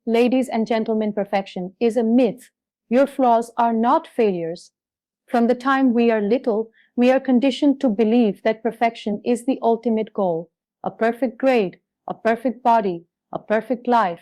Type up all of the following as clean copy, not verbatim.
Ladies and gentlemen, perfection is a myth. Your flaws are not failures. From the time we are little, we are conditioned to believe that perfection is the ultimate goal. A perfect grade, a perfect body, a perfect life.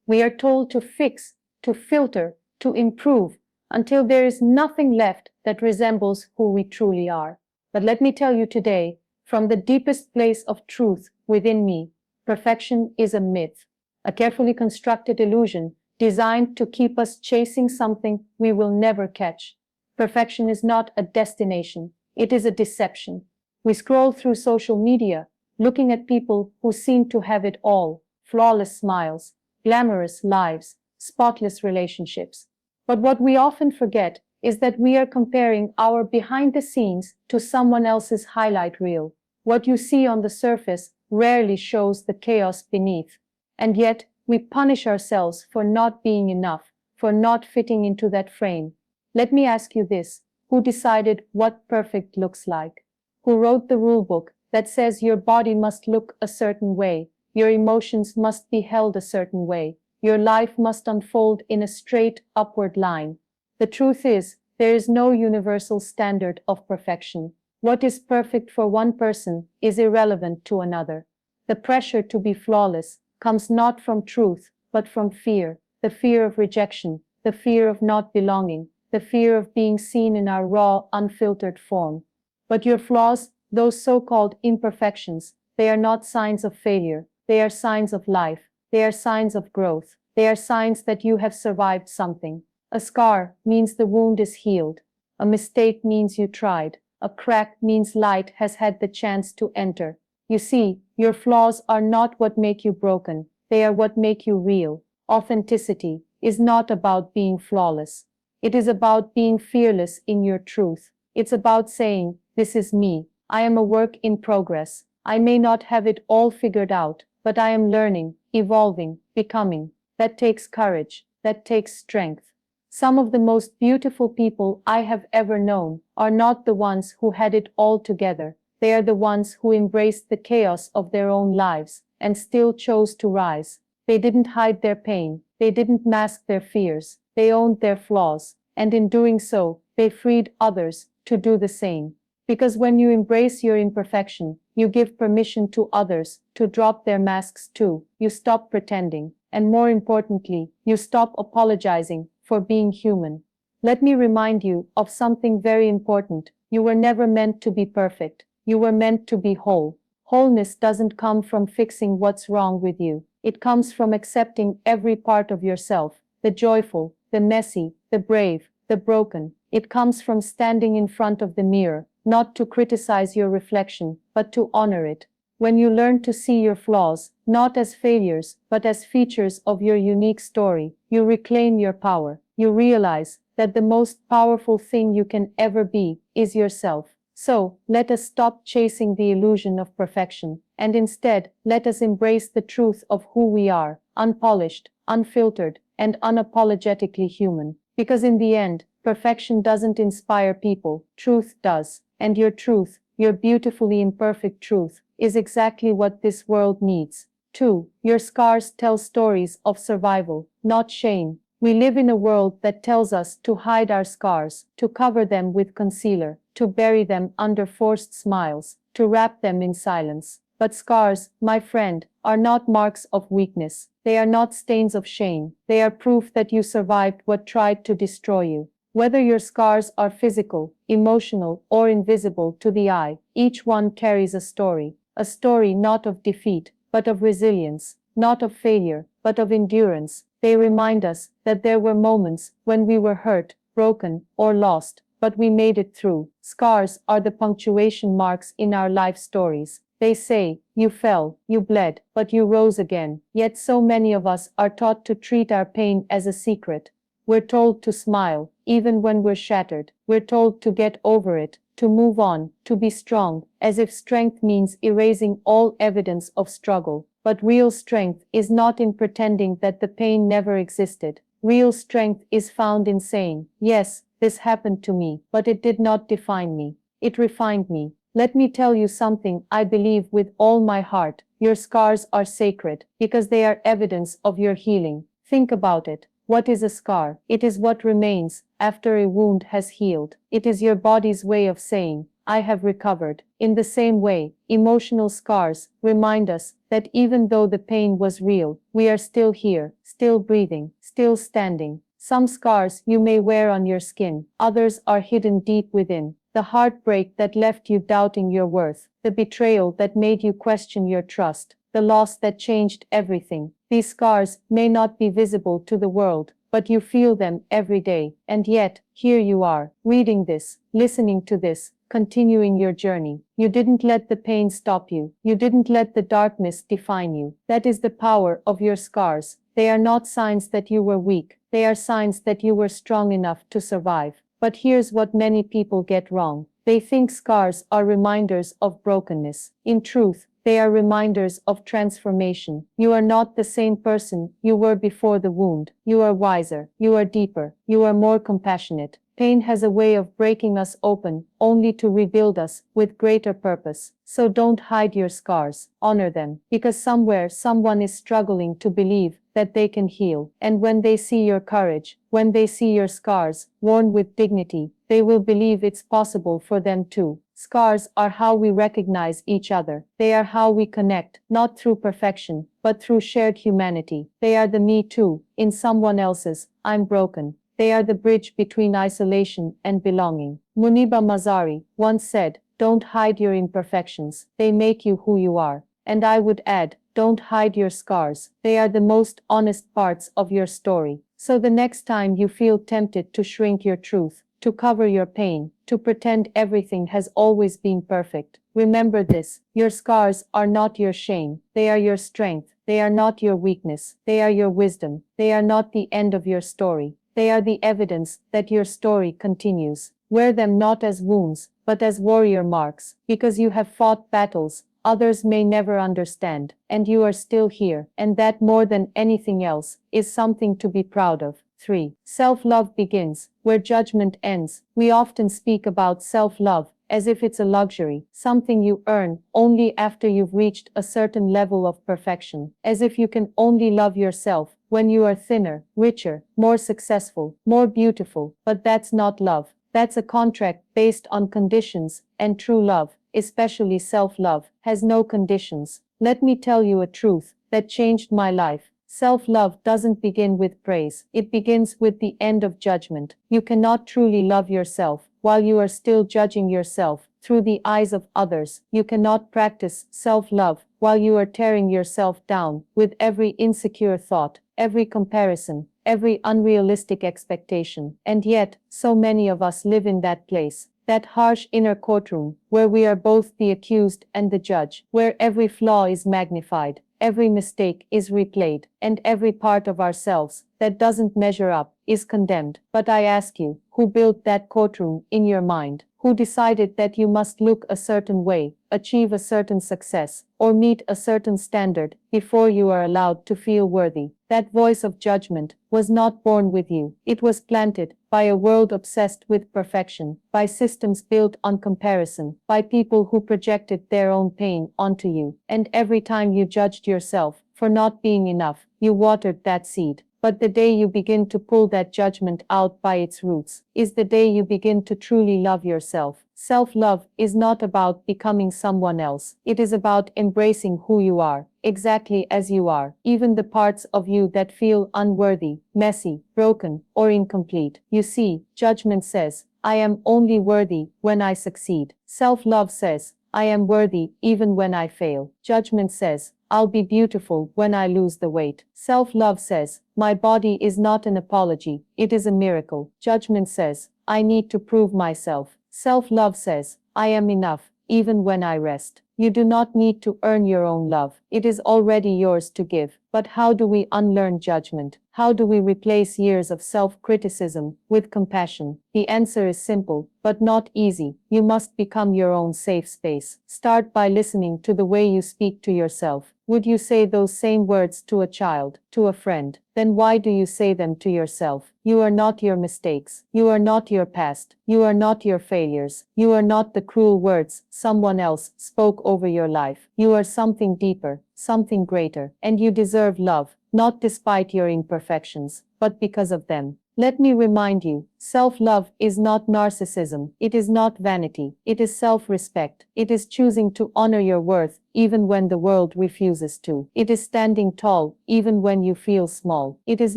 We are told to fix, to filter, to improve, until there is nothing left that resembles who we truly are. But let me tell you today, from the deepest place of truth within me, perfection is a myth, a carefully constructed illusion designed to keep us chasing something we will never catch. Perfection is not a destination, it is a deception. We scroll through social media, looking at people who seem to have it all: flawless smiles, glamorous lives, spotless relationships. But what we often forget is that we are comparing our behind the scenes to someone else's highlight reel. What you see on the surface rarely shows the chaos beneath. And yet, we punish ourselves for not being enough, for not fitting into that frame. Let me ask you this: who decided what perfect looks like? Who wrote the rule book that says your body must look a certain way, your emotions must be held a certain way, your life must unfold in a straight upward line? The truth is, there is no universal standard of perfection. What is perfect for one person is irrelevant to another. The pressure to be flawless comes not from truth, but from fear: the fear of rejection, the fear of not belonging, the fear of being seen in our raw, unfiltered form. But your flaws, those so-called imperfections, they are not signs of failure, they are signs of life, they are signs of growth, they are signs that you have survived something. A scar means the wound is healed, a mistake means you tried, a crack means light has had the chance to enter. You see, your flaws are not what make you broken, they are what make you real. Authenticity is not about being flawless. It is about being fearless in your truth. It's about saying, "This is me. I am a work in progress. I may not have it all figured out, but I am learning, evolving, becoming." That takes courage. That takes strength. Some of the most beautiful people I have ever known are not the ones who had it all together. They are the ones who embraced the chaos of their own lives and still chose to rise. They didn't hide their pain. They didn't mask their fears. They owned their flaws, and in doing so, they freed others to do the same. Because when you embrace your imperfection, you give permission to others to drop their masks too. You stop pretending, and more importantly, you stop apologizing for being human. Let me remind you of something very important. You were never meant to be perfect. You were meant to be whole. Wholeness doesn't come from fixing what's wrong with you. It comes from accepting every part of yourself, the joyful, the messy, the brave, the broken. It comes from standing in front of the mirror, not to criticize your reflection, but to honor it. When you learn to see your flaws, not as failures, but as features of your unique story, you reclaim your power. You realize that the most powerful thing you can ever be is yourself. So, let us stop chasing the illusion of perfection, and instead, let us embrace the truth of who we are: unpolished, unfiltered, and unapologetically human. Because in the end, perfection doesn't inspire people, truth does. And your truth, your beautifully imperfect truth, is exactly what this world needs. 2. Your scars tell stories of survival, not shame. We live in a world that tells us to hide our scars, to cover them with concealer, to bury them under forced smiles, to wrap them in silence. But scars, my friend, are not marks of weakness. They are not stains of shame. They are proof that you survived what tried to destroy you. Whether your scars are physical, emotional, or invisible to the eye, each one carries a story not of defeat, but of resilience, not of failure, but of endurance. They remind us that there were moments when we were hurt, broken, or lost, but we made it through. Scars are the punctuation marks in our life stories. They say, "You fell, you bled, but you rose again." Yet so many of us are taught to treat our pain as a secret. We're told to smile, even when we're shattered. We're told to get over it, to move on, to be strong, as if strength means erasing all evidence of struggle. But real strength is not in pretending that the pain never existed. Real strength is found in saying, "Yes, this happened to me, but it did not define me. It refined me." Let me tell you something I believe with all my heart. Your scars are sacred, because they are evidence of your healing. Think about it. What is a scar? It is what remains after a wound has healed. It is your body's way of saying, I have recovered. In the same way, emotional scars remind us that even though the pain was real, we are still here, still breathing, still standing. Some scars you may wear on your skin, others are hidden deep within. The heartbreak that left you doubting your worth, the betrayal that made you question your trust, the loss that changed everything. These scars may not be visible to the world, but you feel them every day. And yet, here you are, reading this, listening to this, continuing your journey. You didn't let the pain stop you. You didn't let the darkness define you. That is the power of your scars. They are not signs that you were weak. They are signs that you were strong enough to survive. But here's what many people get wrong. They think scars are reminders of brokenness. In truth, they are reminders of transformation. You are not the same person you were before the wound. You are wiser. You are deeper. You are more compassionate. Pain has a way of breaking us open, only to rebuild us with greater purpose. So don't hide your scars. Honor them. Because somewhere someone is struggling to believe that they can heal. And when they see your courage, when they see your scars worn with dignity, they will believe it's possible for them too. Scars are how we recognize each other. They are how we connect, not through perfection, but through shared humanity. They are the me too, in someone else's, I'm broken. They are the bridge between isolation and belonging. Muniba Mazari once said, don't hide your imperfections. They make you who you are. And I would add, don't hide your scars. They are the most honest parts of your story. So the next time you feel tempted to shrink your truth, to cover your pain, to pretend everything has always been perfect, remember this: your scars are not your shame. They are your strength. They are not your weakness. They are your wisdom. They are not the end of your story. They are the evidence that your story continues. Wear them not as wounds, but as warrior marks, because you have fought battles others may never understand, and you are still here, and that more than anything else is something to be proud of. 3. Self-love begins where judgment ends. We often speak about self-love as if it's a luxury, something you earn only after you've reached a certain level of perfection, as if you can only love yourself when you are thinner, richer, more successful, more beautiful. But that's not love. That's a contract based on conditions, and true love, especially self-love, has no conditions. Let me tell you a truth that changed my life. Self-love doesn't begin with praise. It begins with the end of judgment. You cannot truly love yourself while you are still judging yourself through the eyes of others. You cannot practice self-love while you are tearing yourself down with every insecure thought, every comparison, every unrealistic expectation. And yet, so many of us live in that place, that harsh inner courtroom, where we are both the accused and the judge, where every flaw is magnified, every mistake is replayed, and every part of ourselves that doesn't measure up is condemned. But I ask you, who built that courtroom in your mind? Who decided that you must look a certain way, achieve a certain success, or meet a certain standard before you are allowed to feel worthy? That voice of judgment was not born with you. It was planted by a world obsessed with perfection, by systems built on comparison, by people who projected their own pain onto you. And every time you judged yourself for not being enough, you watered that seed. But the day you begin to pull that judgment out by its roots is the day you begin to truly love yourself. Self-love is not about becoming someone else. It is about embracing who you are, exactly as you are, even the parts of you that feel unworthy, messy, broken, or incomplete. You see, judgment says, I am only worthy when I succeed. Self-love says, I am worthy even when I fail. Judgment says, I'll be beautiful when I lose the weight. Self-love says, my body is not an apology, it is a miracle. Judgment says, I need to prove myself. Self-love says, I am enough, even when I rest. You do not need to earn your own love. It is already yours to give. But how do we unlearn judgment? How do we replace years of self-criticism with compassion? The answer is simple, but not easy. You must become your own safe space. Start by listening to the way you speak to yourself. Would you say those same words to a child, to a friend? Then why do you say them to yourself? You are not your mistakes. You are not your past. You are not your failures. You are not the cruel words someone else spoke over your life. You are something deeper. something greater, and you deserve love, not despite your imperfections, but because of them. Let me remind you, self-love is not narcissism, it is not vanity, it is self-respect, it is choosing to honor your worth even when the world refuses to. It is standing tall even when you feel small. It is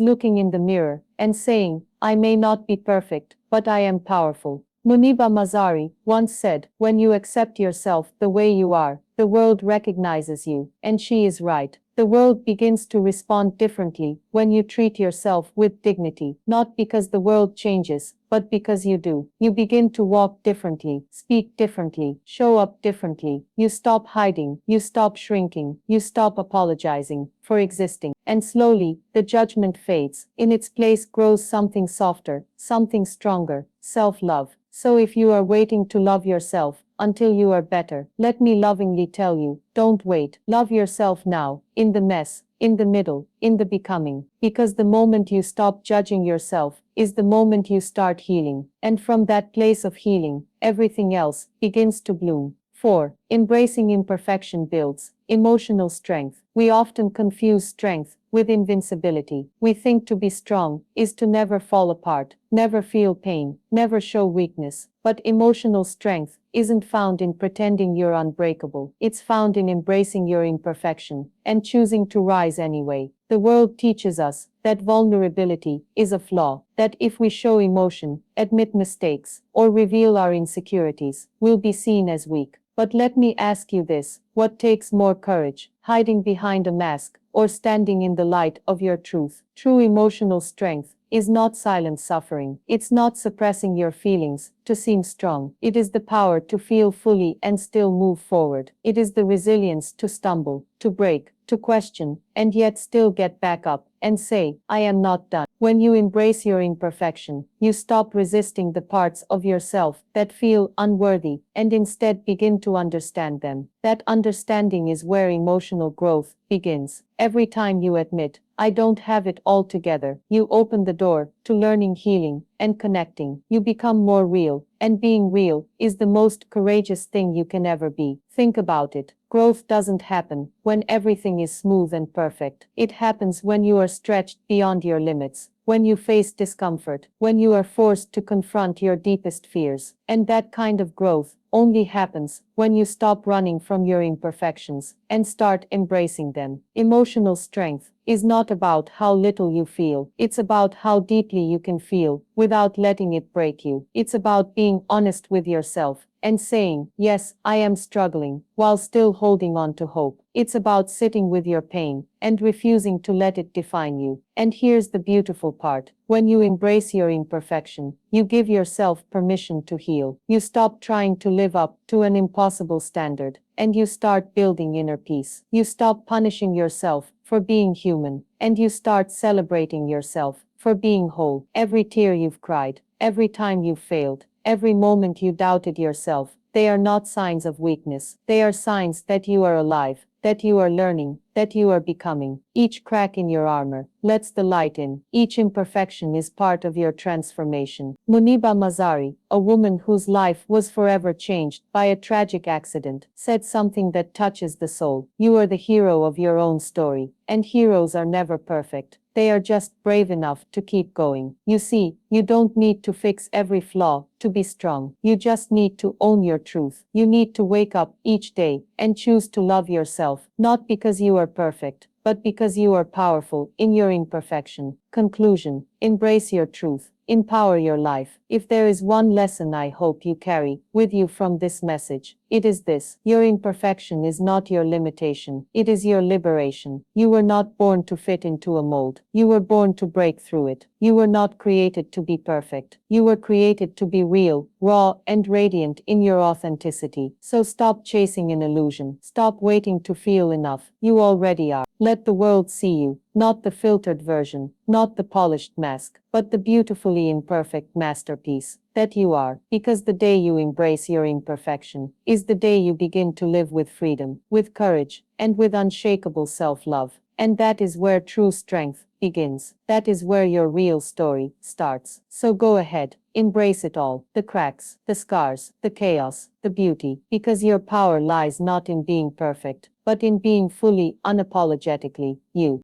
looking in the mirror and saying, I may not be perfect, but I am powerful. Muniba Mazari once said, when you accept yourself the way you are, the world recognizes you, and she is right. The world begins to respond differently when you treat yourself with dignity, not because the world changes, but because you do. You begin to walk differently, speak differently, show up differently. You stop hiding, you stop shrinking, you stop apologizing for existing. And slowly, the judgment fades. In its place grows something softer, something stronger, self-love. So if you are waiting to love yourself until you are better, let me lovingly tell you, don't wait. Love yourself now, in the mess, in the middle, in the becoming. Because the moment you stop judging yourself is the moment you start healing. And from that place of healing, everything else begins to bloom. 4. Embracing imperfection builds emotional strength. We often confuse strength with invincibility. We think to be strong is to never fall apart, never feel pain, never show weakness. But emotional strength isn't found in pretending you're unbreakable. It's found in embracing your imperfection and choosing to rise anyway. The world teaches us that vulnerability is a flaw, that if we show emotion, admit mistakes, or reveal our insecurities, we'll be seen as weak. But let me ask you this, what takes more courage, hiding behind a mask, or standing in the light of your truth? True emotional strength is not silent suffering. It's not suppressing your feelings to seem strong. It is the power to feel fully and still move forward. It is the resilience to stumble, to break, to question, and yet still get back up and say, I am not done. When you embrace your imperfection, you stop resisting the parts of yourself that feel unworthy and instead begin to understand them. That understanding is where emotional growth begins. Every time you admit, I don't have it all together, you open the door to learning, healing, and connecting. You become more real, and being real is the most courageous thing you can ever be. Think about it. Growth doesn't happen when everything is smooth and perfect. It happens when you are stretched beyond your limits, when you face discomfort, when you are forced to confront your deepest fears. And that kind of growth only happens when you stop running from your imperfections and start embracing them. Emotional strength is not about how little you feel. It's about how deeply you can feel without letting it break you. It's about being honest with yourself and saying, yes, I am struggling, while still holding on to hope. It's about sitting with your pain and refusing to let it define you. And here's the beautiful part. When you embrace your imperfection, you give yourself permission to heal. You stop trying to live up to an impossible standard, and you start building inner peace. You stop punishing yourself for being human, and you start celebrating yourself for being whole. Every tear you've cried, every time you've failed, every moment you doubted yourself, they are not signs of weakness. They are signs that you are alive, that you are learning, that you are becoming. Each crack in your armor lets the light in. Each imperfection is part of your transformation. Muniba Mazari, a woman whose life was forever changed by a tragic accident, said something that touches the soul. You are the hero of your own story, and heroes are never perfect. They are just brave enough to keep going. You see, you don't need to fix every flaw to be strong. You just need to own your truth. You need to wake up each day and choose to love yourself, not because you are perfect, but because you are powerful in your imperfection. Conclusion: embrace your truth, empower your life. If there is one lesson I hope you carry with you from this message, it is this: your imperfection is not your limitation, it is your liberation. You were not born to fit into a mold. You were born to break through it. You were not created to be perfect. You were created to be real, raw, and radiant in your authenticity. So stop chasing an illusion. Stop waiting to feel enough. You already are. Let the world see you, not the filtered version, not the polished mask, but the beautifully imperfect masterpiece that you are. Because the day you embrace your imperfection is the day you begin to live with freedom, with courage, and with unshakable self-love. And that is where true strength begins. That is where your real story starts. So go ahead, embrace it all: the cracks, the scars, the chaos, the beauty, because your power lies not in being perfect, but in being fully, unapologetically you.